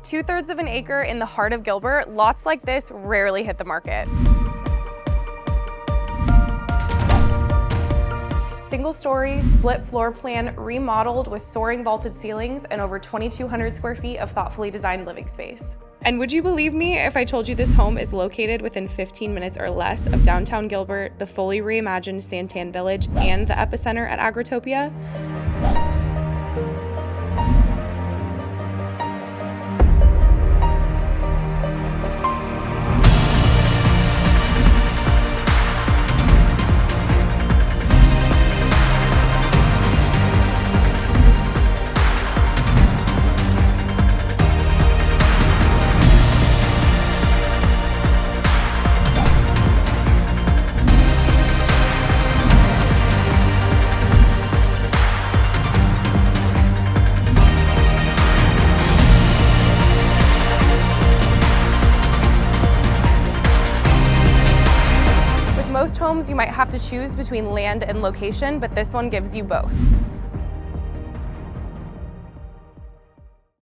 2/3 of an acre in the heart of Gilbert, lots like this rarely hit the market. Single-story, split floor plan, remodeled with soaring vaulted ceilings and over 2,200 square feet of thoughtfully designed living space. And would you believe me if I told you this home is located within 15 minutes or less of downtown Gilbert, the fully reimagined SanTan Village, and the epicenter at Agritopia? Most homes you might have to choose between land and location, but this one gives you both.